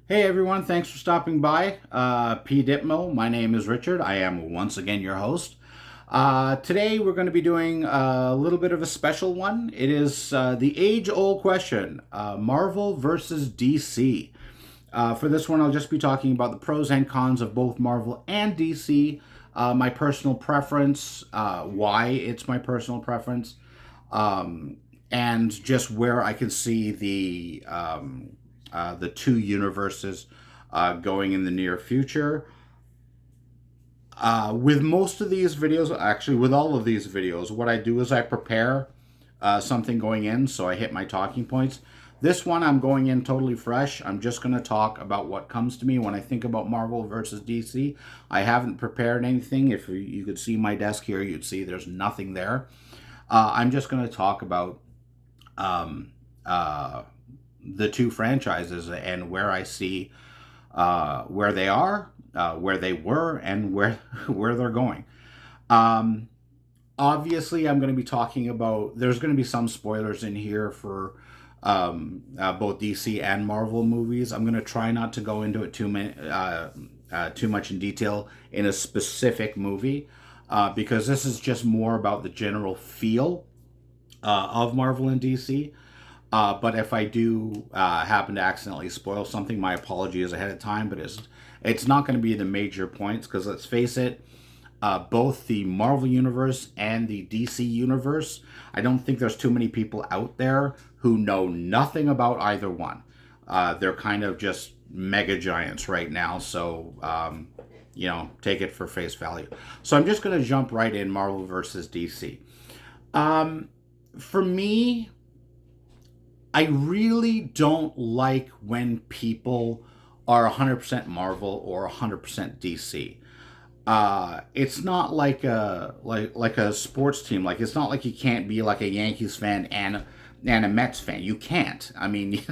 Hey everyone, thanks for stopping by. PDPMO, my name is Richard. I am once again your host. Today we're going to be doing a little bit of a special one. It is the age old question, Marvel versus DC. For this one, I'll just be talking about the pros and cons of both Marvel and DC, my personal preference, why it's my personal preference, um, and just where I can see the two universes going in the near future. With most of these videos, actually, with all of these videos, what I do is I prepare something going in, so I hit my talking points. This one, I'm going in totally fresh. I'm just going to talk about what comes to me when I think about Marvel versus DC. I haven't prepared anything. If you could see my desk here, you'd see there's nothing there. I'm just going to talk about um, uh, the two franchises and where I see where they are, where they were, and where where they're going. Um, Obviously, I'm going to be talking about. There's going to be some spoilers in here for both DC and Marvel movies. I'm going to try not to go into it too much in detail in a specific movie because this is just more about the general feel of Marvel and DC. But if I do happen to accidentally spoil something, my apologies ahead of time. But it's not going to be the major points because let's face it, both the Marvel universe and the DC universe, I don't think there's too many people out there who know nothing about either one. They're kind of just mega giants right now, so take it for face value. So I'm just going to jump right in Marvel versus DC. Um, for me, I really don't like when people are 100% Marvel or 100% DC. It's not like a sports team. Like it's not like you can't be like a Yankees fan and a Mets fan. You can't. I mean,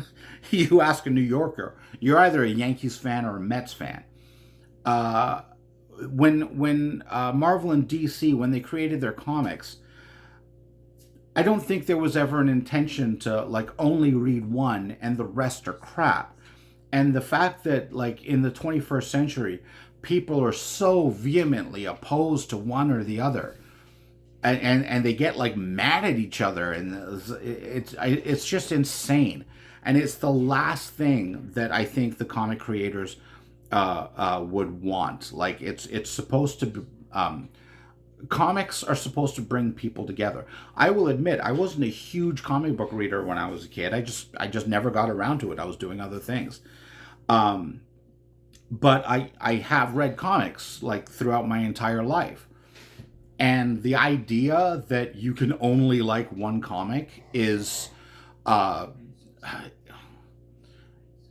you ask a New Yorker, you're either a Yankees fan or a Mets fan. Uh, when Marvel and DC when they created their comics, I don't think there was ever an intention to like only read one and the rest are crap. And the fact that like in the 21st century, people are so vehemently opposed to one or the other, and they get like mad at each other, and it's just insane. And it's the last thing that I think the comic creators would want. Like it's supposed to be. Comics are supposed to bring people together. I will admit I wasn't a huge comic book reader when I was a kid. I just never got around to it. I was doing other things. Um, but I have read comics like throughout my entire life. And the idea that you can only like one comic is uh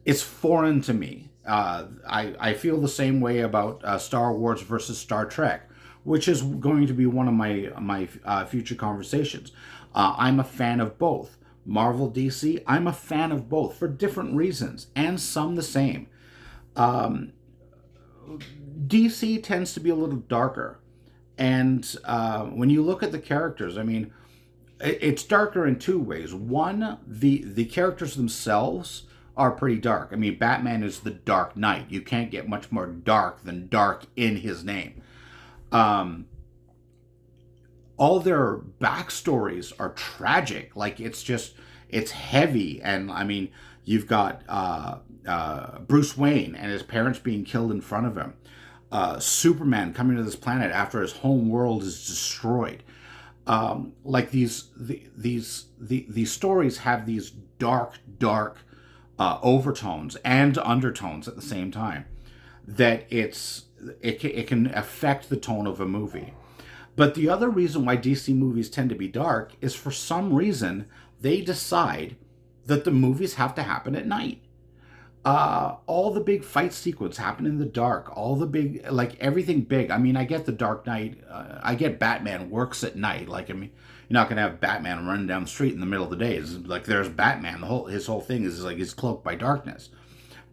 it's foreign to me. I feel the same way about Star Wars versus Star Trek, which is going to be one of my future conversations. I'm a fan of both. Marvel, DC, I'm a fan of both for different reasons, and some the same. Um, DC tends to be a little darker, and when you look at the characters, I mean, it's darker in two ways. One, the characters themselves are pretty dark. I mean, Batman is the Dark Knight. You can't get much more dark than dark in his name. Um, all their backstories are tragic. Like it's heavy, and I mean, you've got Bruce Wayne and his parents being killed in front of him. Superman coming to this planet after his home world is destroyed. Like these stories have these dark overtones and undertones at the same time that it can affect the tone of a movie. But the other reason why DC movies tend to be dark is for some reason they decide that the movies have to happen at night. All the big fight sequence happen in the dark. All the big, like everything big. I mean, I get the Dark Knight. I get Batman works at night. Like, I mean, you're not gonna have Batman running down the street in the middle of the day. It's like there's Batman. His whole thing is like he's cloaked by darkness.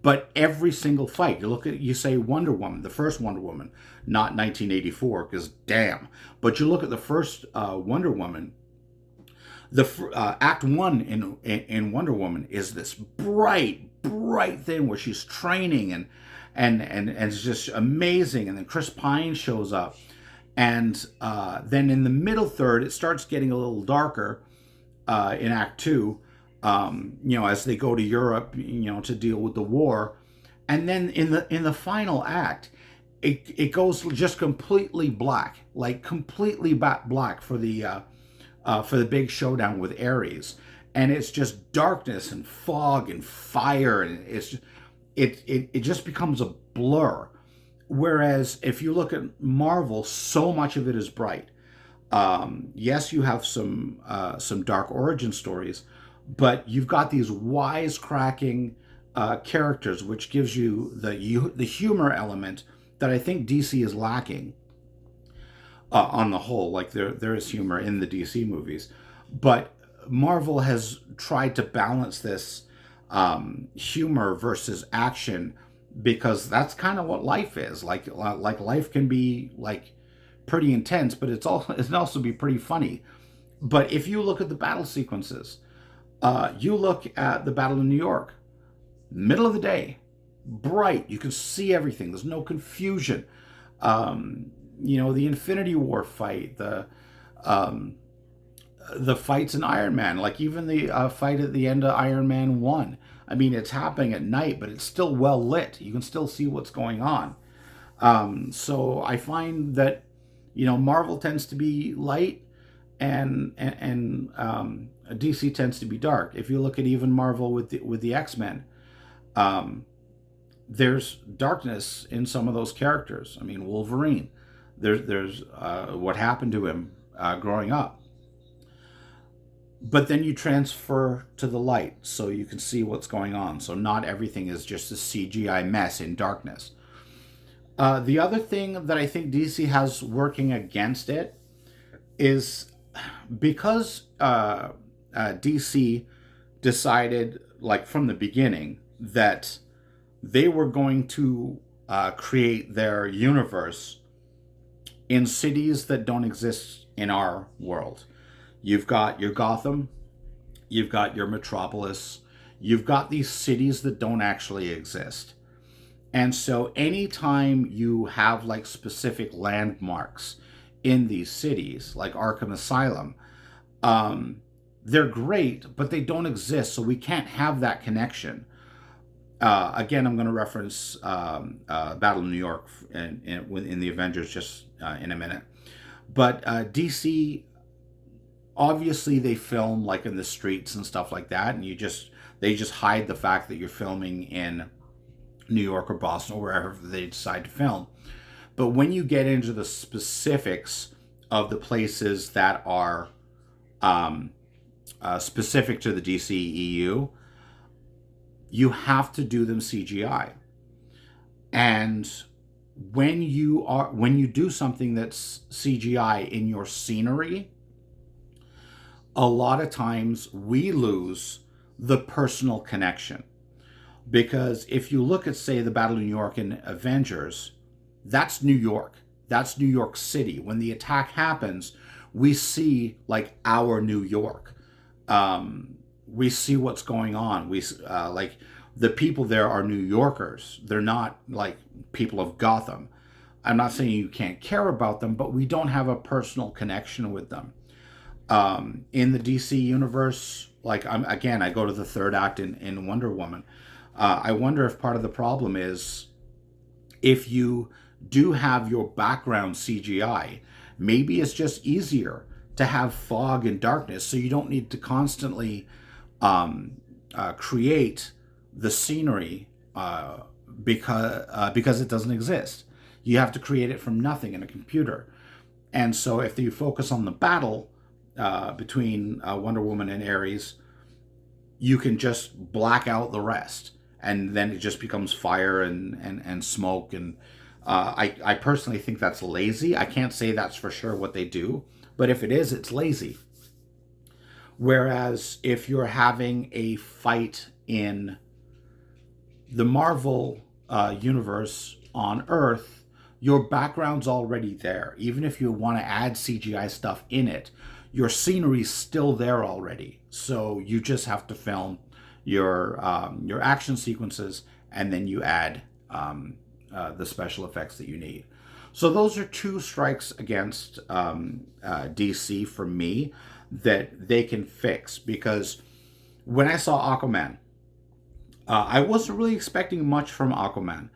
But every single fight, you say Wonder Woman, the first Wonder Woman, not 1984, because damn. But you look at the first Wonder Woman, Act One in Wonder Woman is this bright thing where she's training and it's just amazing. And then Chris Pine shows up, and then in the middle third, it starts getting a little darker in Act Two. As they go to Europe, to deal with the war, and then in the final act, it goes just completely black, like completely black for the big showdown with Ares, and it's just darkness and fog and fire, and it just becomes a blur. Whereas if you look at Marvel, so much of it is bright. Yes, you have some dark origin stories, but you've got these wisecracking characters, which gives you the humor element that I think DC is lacking on the whole. Like there is humor in the DC movies, but Marvel has tried to balance this humor versus action, because that's kind of what life is. Like life can be like pretty intense, but it can also be pretty funny. But if you look at the battle sequences, you look at the Battle of New York, middle of the day, bright, you can see everything, there's no confusion. The Infinity War fight, the fights in Iron Man, like even the fight at the end of Iron Man 1. I mean, it's happening at night, but it's still well lit. You can still see what's going on. So I find that, Marvel tends to be light, and DC tends to be dark. If you look at even Marvel with the X-Men, there's darkness in some of those characters. I mean, Wolverine, there's what happened to him growing up. But then you transfer to the light so you can see what's going on. So not everything is just a CGI mess in darkness. The other thing that I think DC has working against it is because DC decided, like from the beginning, that they were going to create their universe in cities that don't exist in our world. You've got your Gotham, you've got your Metropolis, you've got these cities that don't actually exist. And so anytime you have like specific landmarks in these cities, like Arkham Asylum, they're great, but they don't exist, so we can't have that connection. Again, I'm going to reference Battle of New York in the Avengers just in a minute. But DC, obviously they film like in the streets and stuff like that, and they just hide the fact that you're filming in New York or Boston or wherever they decide to film. But when you get into the specifics of the places that are specific to the DCEU, you have to do them CGI. And when you do something that's CGI in your scenery, a lot of times we lose the personal connection. Because if you look at, say, the Battle of New York in Avengers, that's New York. That's New York City. When the attack happens, we see like our New York. We see what's going on. We like the people there are New Yorkers. They're not like people of Gotham. I'm not saying you can't care about them, but we don't have a personal connection with them. In the DC universe, like I go to the third act in Wonder Woman. I wonder if part of the problem is if you do have your background CGI, maybe it's just easier to have fog and darkness, so you don't need to constantly create the scenery because it doesn't exist. You have to create it from nothing in a computer. And so if you focus on the battle between Wonder Woman and Ares, you can just black out the rest, and then it just becomes fire and smoke. And I personally think that's lazy. I can't say that's for sure what they do, but if it is, it's lazy. Whereas if you're having a fight in the Marvel universe on Earth, your background's already there. Even if you want to add CGI stuff in it, your scenery's still there already. So you just have to film your action sequences, and then you add the special effects that you need. So those are two strikes against DC for me that they can fix, because when I saw Aquaman, I wasn't really expecting much from Aquaman,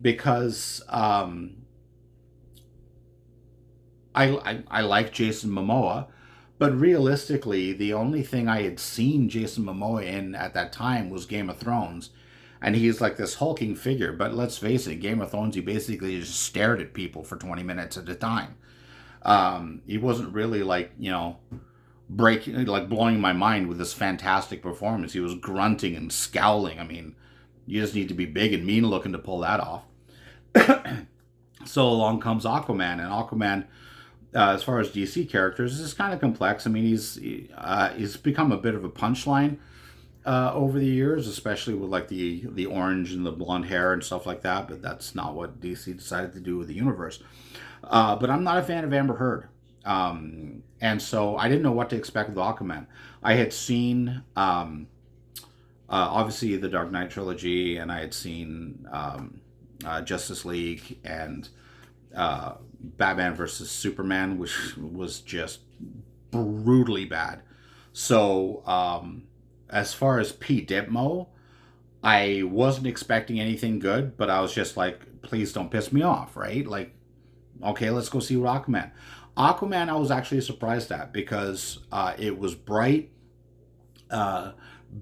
because I like Jason Momoa, but realistically, the only thing I had seen Jason Momoa in at that time was Game of Thrones, and he's like this hulking figure. But let's face it, Game of Thrones, he basically just stared at people for 20 minutes at a time. He wasn't really like, breaking, like blowing my mind with this fantastic performance. He was grunting and scowling. I mean, you just need to be big and mean looking to pull that off. So along comes Aquaman, and Aquaman, as far as DC characters, is kind of complex. I mean, he's become a bit of a punchline over the years, especially with like the orange and the blonde hair and stuff like that. But that's not what DC decided to do with the universe. But I'm not a fan of Amber Heard, and so I didn't know what to expect with Aquaman. I had seen obviously the Dark Knight trilogy, and I had seen Justice League and Batman versus Superman, which was just brutally bad. So as far as PDPMO, I wasn't expecting anything good, but I was just like, please don't piss me off, right? Like, okay, let's go see Aquaman. Aquaman, I was actually surprised at, because it was bright.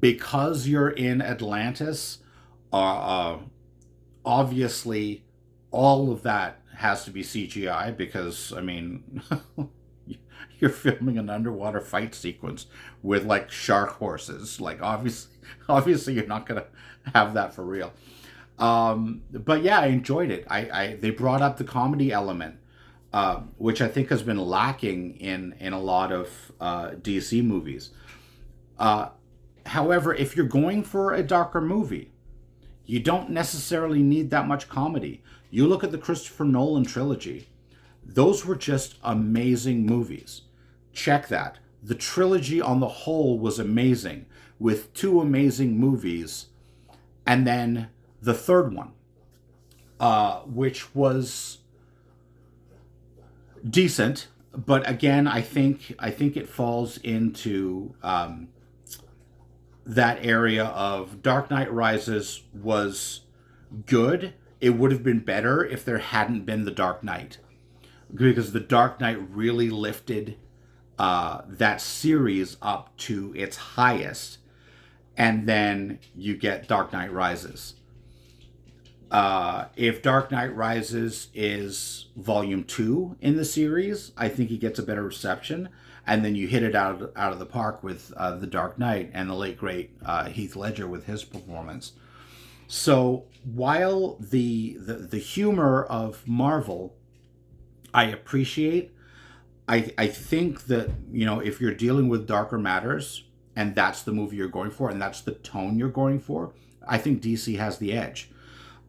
Because you're in Atlantis, obviously all of that has to be CGI, because, I mean, you're filming an underwater fight sequence with like shark horses. Like, obviously you're not going to have that for real. But yeah, I enjoyed it. They brought up the comedy element, which I think has been lacking in a lot of DC movies. However, if you're going for a darker movie, you don't necessarily need that much comedy. You look at the Christopher Nolan trilogy. Those were just amazing movies. Check that. The trilogy on the whole was amazing, with two amazing movies, and then the third one, which was decent, but again, I think it falls into that area of Dark Knight Rises was good. It would have been better if there hadn't been the Dark Knight, because the Dark Knight really lifted that series up to its highest, and then you get Dark Knight Rises. If Dark Knight Rises is volume 2 in the series, I think he gets a better reception, and then you hit it out of the park with the Dark Knight and the late great Heath Ledger with his performance. So while the humor of Marvel, I appreciate, I think that, if you're dealing with darker matters and that's the movie you're going for and that's the tone you're going for, I think DC has the edge.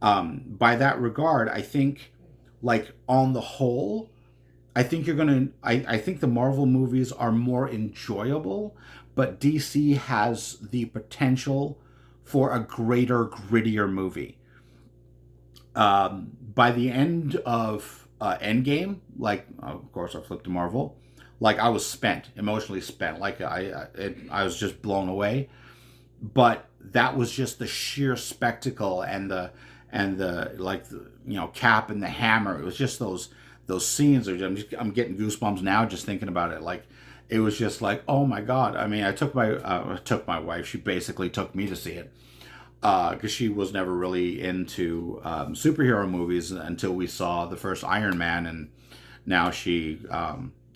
By that regard, I think, like, on the whole, I think I think the Marvel movies are more enjoyable, but DC has the potential for a greater, grittier movie. By the end of Endgame, like, of course I flipped to Marvel, like, I was spent, emotionally spent, like I was just blown away. But that was just the sheer spectacle and the like, Cap and the hammer. It was just those scenes. I'm getting goosebumps now just thinking about it. Like, it was just like, oh my God. I mean, I took my wife. She basically took me to see it, because she was never really into superhero movies until we saw the first Iron Man, and now she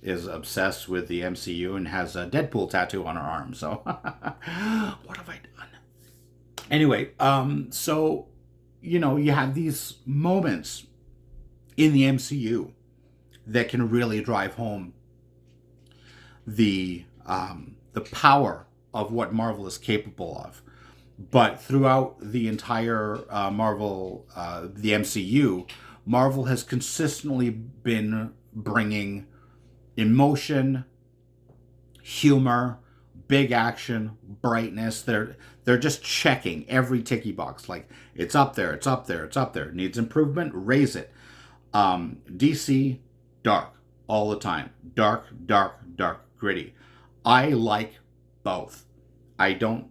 is obsessed with the MCU and has a Deadpool tattoo on her arm. So what have I done? Anyway, so, you have these moments in the MCU that can really drive home the power of what Marvel is capable of. But throughout the entire the MCU, Marvel has consistently been bringing emotion, humor, big action, brightness. They're just checking every ticky box. Like, it's up there, it's up there, it's up there. Needs improvement, raise it. DC, dark all the time. Dark, dark, dark, gritty. I like both. I don't,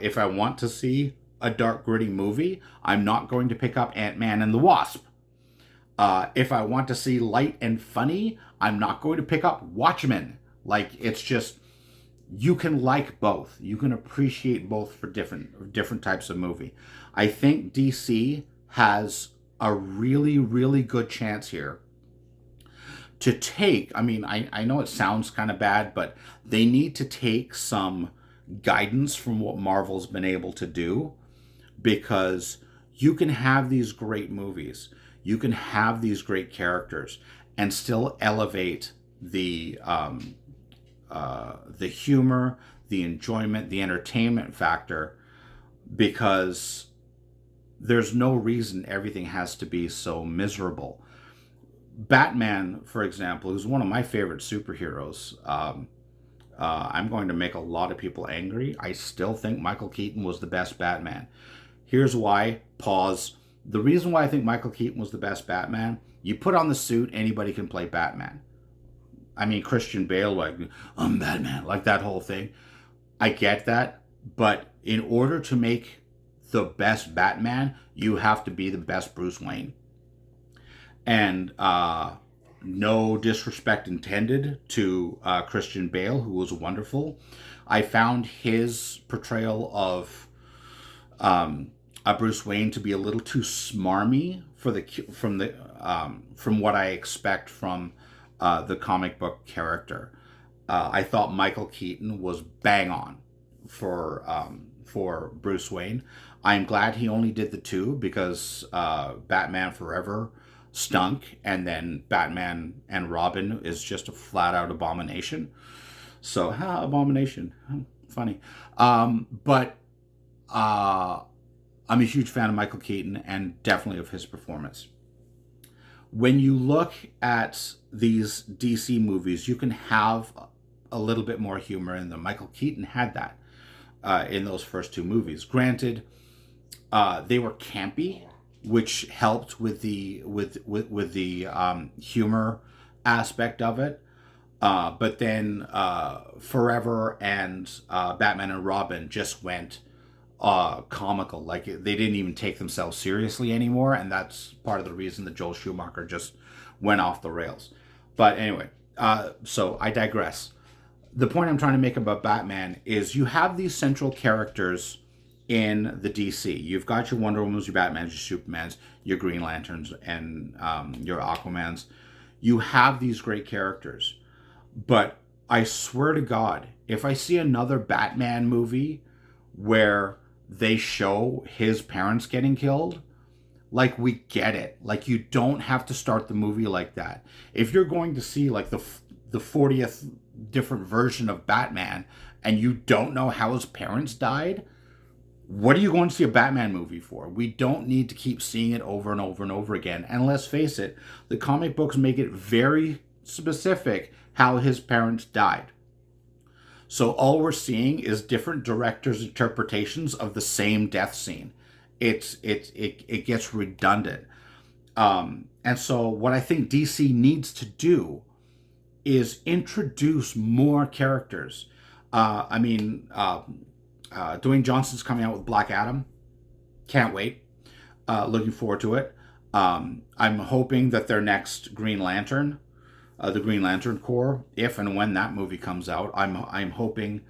if I want to see a dark, gritty movie, I'm not going to pick up Ant-Man and the Wasp. If I want to see light and funny, I'm not going to pick up Watchmen. Like, it's just, you can like both. You can appreciate both for different types of movie. I think DC has a really, really good chance here to take, I mean, I know it sounds kind of bad, but they need to take some guidance from what Marvel's been able to do, because you can have these great movies, you can have these great characters, and still elevate the humor, the enjoyment, the entertainment factor, because there's no reason everything has to be so miserable. Batman, for example, who's one of my favorite superheroes, I'm going to make a lot of people angry. I still think Michael Keaton was the best Batman. Here's why. Pause. The reason why I think Michael Keaton was the best Batman, you put on the suit, anybody can play Batman. I mean, Christian Bale, like, I'm Batman, like that whole thing. I get that. But in order to make the best Batman, you have to be the best Bruce Wayne. And no disrespect intended to Christian Bale, who was wonderful. I found his portrayal of Bruce Wayne to be a little too smarmy from what I expect from the comic book character. I thought Michael Keaton was bang on for Bruce Wayne. I'm glad he only did the two, because Batman Forever stunk, and then Batman and Robin is just a flat out abomination. So, abomination, funny. But I'm a huge fan of Michael Keaton, and definitely of his performance. When you look at these DC movies, you can have a little bit more humor in them. Michael Keaton had that in those first two movies. Granted, they were campy, which helped with the humor aspect of it. But then Forever and Batman and Robin just went comical. Like, they didn't even take themselves seriously anymore, and that's part of the reason that Joel Schumacher just went off the rails. But anyway, so I digress. The point I'm trying to make about Batman is you have these central characters in the DC. You've got your Wonder Womans, your Batmans, your Supermans, your Green Lanterns, and your Aquamans. You have these great characters. But I swear to God, if I see another Batman movie where they show his parents getting killed, like, we get it. Like, you don't have to start the movie like that. If you're going to see, like, the 40th different version of Batman, and you don't know how his parents died, what are you going to see a Batman movie for? We don't need to keep seeing it over and over and over again. And let's face it, the comic books make it very specific how his parents died. So all we're seeing is different directors' interpretations of the same death scene. It gets redundant. And so what I think DC needs to do is introduce more characters. Dwayne Johnson's coming out with Black Adam. Can't wait. Looking forward to it. I'm hoping that their next Green Lantern, the Green Lantern Corps, if and when that movie comes out, I'm hoping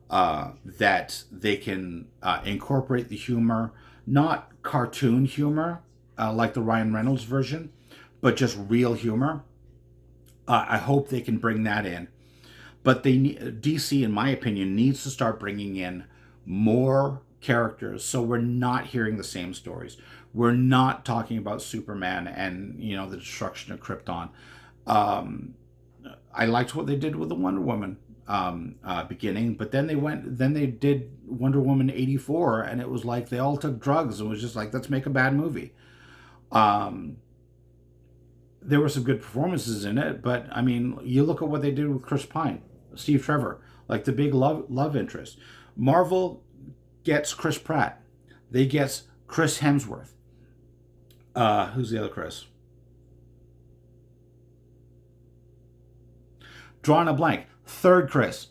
that they can incorporate the humor, not cartoon humor like the Ryan Reynolds version, but just real humor. I hope they can bring that in. But DC, in my opinion, needs to start bringing in more characters, so we're not hearing the same stories. We're not talking about Superman and the destruction of Krypton. I liked what they did with the Wonder Woman beginning, but then they did Wonder Woman 84, and it was like they all took drugs and was just like, let's make a bad movie. There were some good performances in it, but I mean, you look at what they did with Chris Pine, Steve Trevor. like the big love interest. Marvel gets Chris Pratt. They get Chris Hemsworth. Who's the other Chris? Drawing a blank. Third Chris.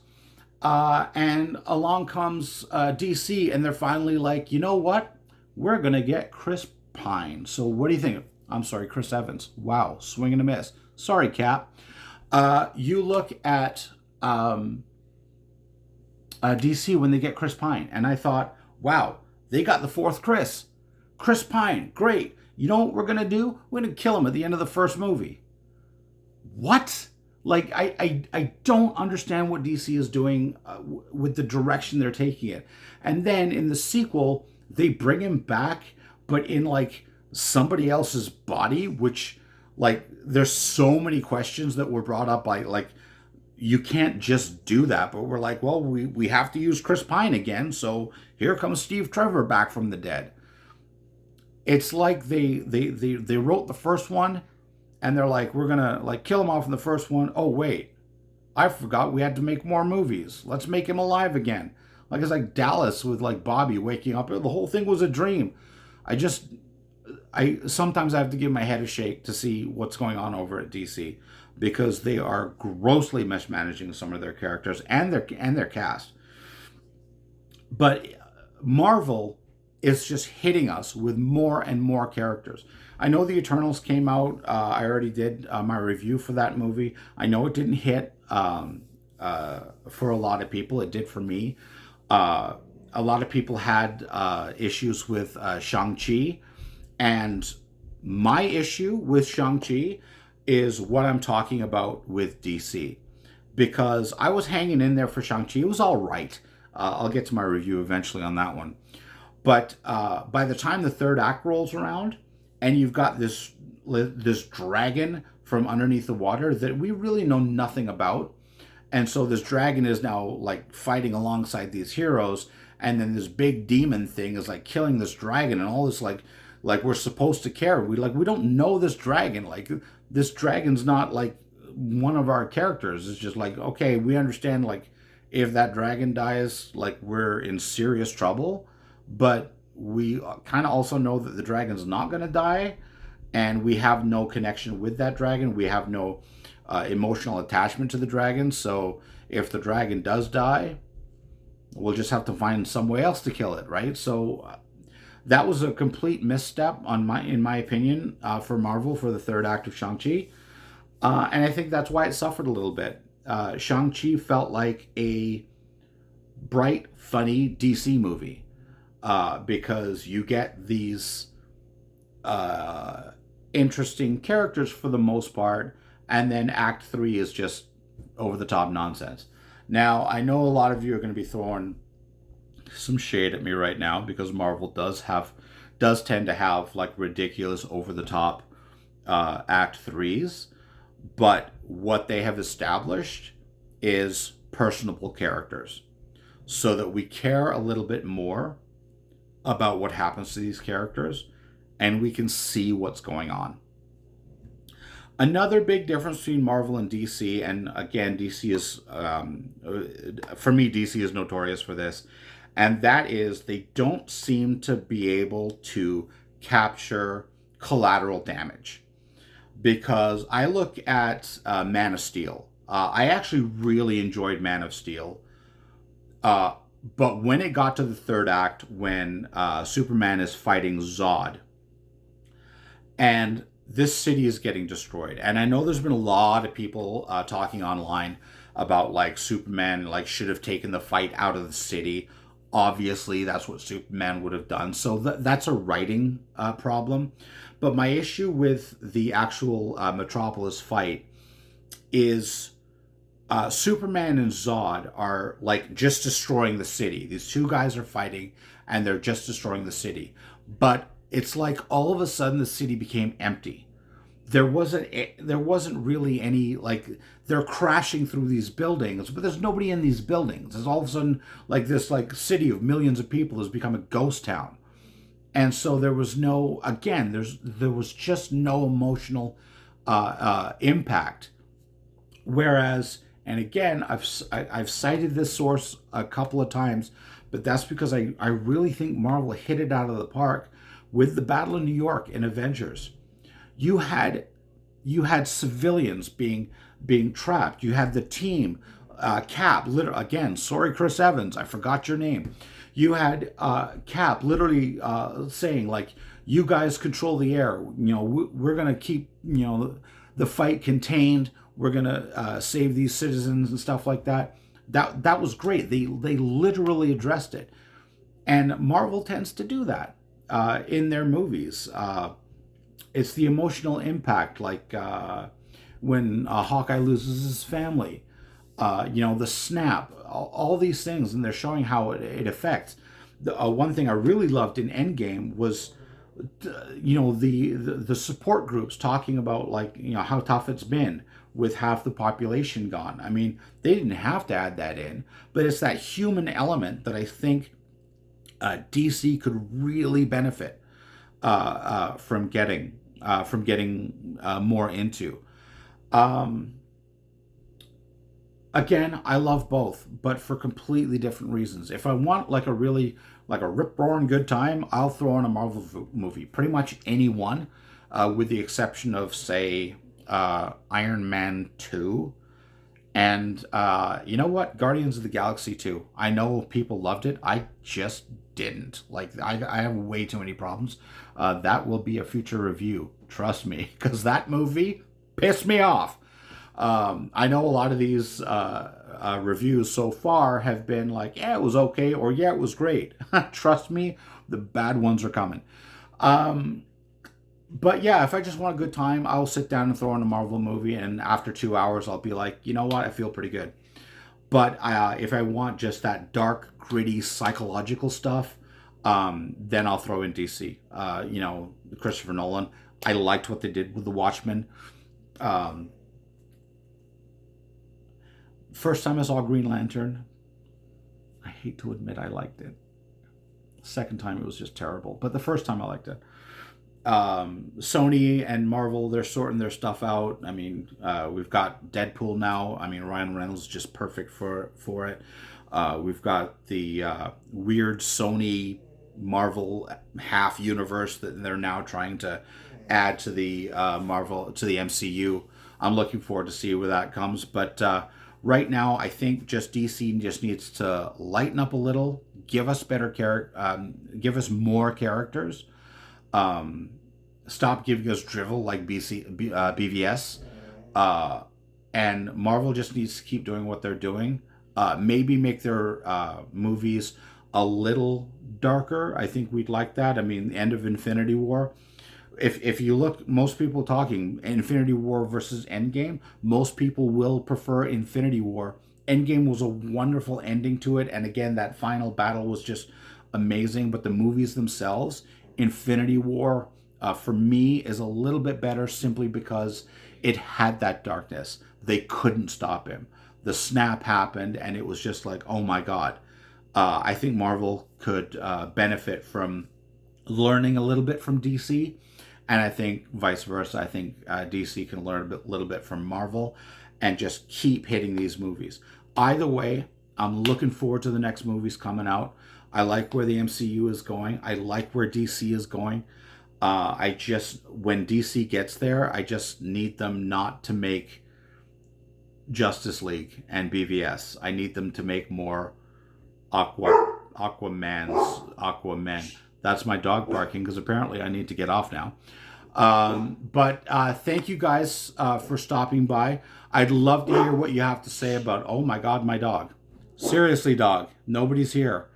And along comes DC, and they're finally like, you know what? We're going to get Chris Pine. So what do you think? I'm sorry, Chris Evans. Wow, swing and a miss. Sorry, Cap. You look at DC when they get Chris Pine, and I thought, wow, they got the fourth Chris. Chris Pine, great. You know what we're going to do? We're going to kill him at the end of the first movie. What? Like, I don't understand what DC is doing with the direction they're taking it. And then in the sequel, they bring him back, but in like somebody else's body, which like there's so many questions that were brought up by like, you can't just do that. But we're like, well, we have to use Chris Pine again. So here comes Steve Trevor back from the dead. It's like they wrote the first one, and they're like, we're gonna like kill him off in the first one. Oh wait, I forgot we had to make more movies. Let's make him alive again. Like it's like Dallas with like Bobby waking up. The whole thing was a dream. I sometimes I have to give my head a shake to see what's going on over at DC, because they are grossly mismanaging some of their characters and their cast. But Marvel is just hitting us with more and more characters. I know the Eternals came out. I already did my review for that movie. I know it didn't hit for a lot of people. It did for me. A lot of people had issues with Shang-Chi. And my issue with Shang-Chi is what I'm talking about with DC. Because I was hanging in there for Shang-Chi. It was all right. I'll get to my review eventually on that one. But by the time the third act rolls around, and you've got this dragon from underneath the water that we really know nothing about, and so this dragon is now like fighting alongside these heroes, and then this big demon thing is like killing this dragon, and all this like we're supposed to care. We don't know this dragon. Like this dragon's not like one of our characters. It's just like, okay, we understand like if that dragon dies, like we're in serious trouble. But we kind of also know that the dragon's not going to die, and we have no connection with that dragon. We have no emotional attachment to the dragon. So if the dragon does die, we'll just have to find some way else to kill it, right? So that was a complete misstep in my opinion, for Marvel for the third act of Shang-Chi. And I think that's why it suffered a little bit. Shang-Chi felt like a bright, funny DC movie. Because you get these interesting characters for the most part, and then Act 3 is just over-the-top nonsense. Now, I know a lot of you are going to be throwing some shade at me right now, because Marvel does tend to have like ridiculous, over-the-top Act 3s, but what they have established is personable characters, so that we care a little bit more about what happens to these characters, and we can see what's going on. Another big difference between Marvel and DC, and again, DC is, for me, DC is notorious for this, and that is they don't seem to be able to capture collateral damage. Because I look at Man of Steel. I actually really enjoyed Man of Steel. But when it got to the third act, when Superman is fighting Zod, and this city is getting destroyed, and I know there's been a lot of people talking online about like Superman like should have taken the fight out of the city. Obviously, that's what Superman would have done. So that's a writing problem. But my issue with the actual Metropolis fight is Superman and Zod are like just destroying the city. These two guys are fighting, and they're just destroying the city. But it's like all of a sudden the city became empty. There wasn't really any, like, they're crashing through these buildings, but there's nobody in these buildings. There's all of a sudden like this like city of millions of people has become a ghost town. And so there was no, again, there was just no emotional impact. Whereas And again, I've cited this source a couple of times, but that's because I really think Marvel hit it out of the park with the Battle of New York in Avengers. You had civilians being trapped. You had the team, Cap. Again, sorry, Chris Evans, I forgot your name. You had Cap literally saying like, "You guys control the air. You know, we're gonna keep the fight contained. We're gonna save these citizens and stuff like that." That was great. They literally addressed it, and Marvel tends to do that in their movies. It's the emotional impact, like when Hawkeye loses his family, the snap, all these things, and they're showing how it affects. One thing I really loved in Endgame was, the support groups talking about like how tough it's been with half the population gone. I mean, they didn't have to add that in, but it's that human element that I think DC could really benefit from getting more into. Again, I love both, but for completely different reasons. If I want like a really like a rip-roaring good time, I'll throw on a Marvel movie. Pretty much any one, with the exception of, say, Iron Man 2. And you know what? Guardians of the Galaxy 2. I know people loved it. I just didn't. Like, I have way too many problems. That will be a future review. Trust me. Because that movie pissed me off. I know a lot of these reviews so far have been like, yeah, it was okay, or yeah, it was great. Trust me, the bad ones are coming. But yeah, if I just want a good time, I'll sit down and throw on a Marvel movie, and after 2 hours, I'll be like, you know what, I feel pretty good. But if I want just that dark, gritty, psychological stuff, then I'll throw in DC. Christopher Nolan. I liked what they did with The Watchmen. First time I saw Green Lantern, I hate to admit I liked it. Second time it was just terrible, but the first time I liked it. Sony and Marvel, they're sorting their stuff out. I mean, we've got Deadpool now. I mean, Ryan Reynolds is just perfect for it. We've got the weird Sony Marvel half universe that they're now trying to add to the MCU. I'm looking forward to see where that comes, but right now I think just DC just needs to lighten up a little, give us give us more characters. Stop giving us drivel like BVS. And Marvel just needs to keep doing what they're doing. Maybe make their movies a little darker. I think we'd like that. I mean, the end of Infinity War. If you look, most people talking Infinity War versus Endgame, most people will prefer Infinity War. Endgame was a wonderful ending to it. And again, that final battle was just amazing. But the movies themselves, Infinity War, for me, is a little bit better simply because it had that darkness. They couldn't stop him. The snap happened, and it was just like, oh my God. I think Marvel could benefit from learning a little bit from DC, and I think vice versa. I think DC can learn a little bit from Marvel and just keep hitting these movies. Either way, I'm looking forward to the next movies coming out. I like where the MCU is going. I like where DC is going. When DC gets there, I just need them not to make Justice League and BVS. I need them to make more Aquamen. That's my dog barking because apparently I need to get off now. But thank you guys for stopping by. I'd love to hear what you have to say about, oh my God, my dog. Seriously, dog, nobody's here.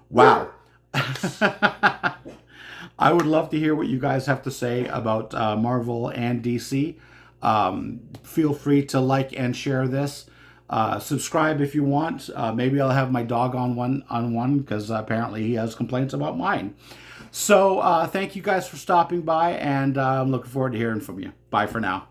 Wow. I would love to hear what you guys have to say about Marvel and DC. Feel free to like and share this. Subscribe if you want. Maybe I'll have my dog on one because apparently he has complaints about mine. So thank you guys for stopping by, and I'm looking forward to hearing from you. Bye for now.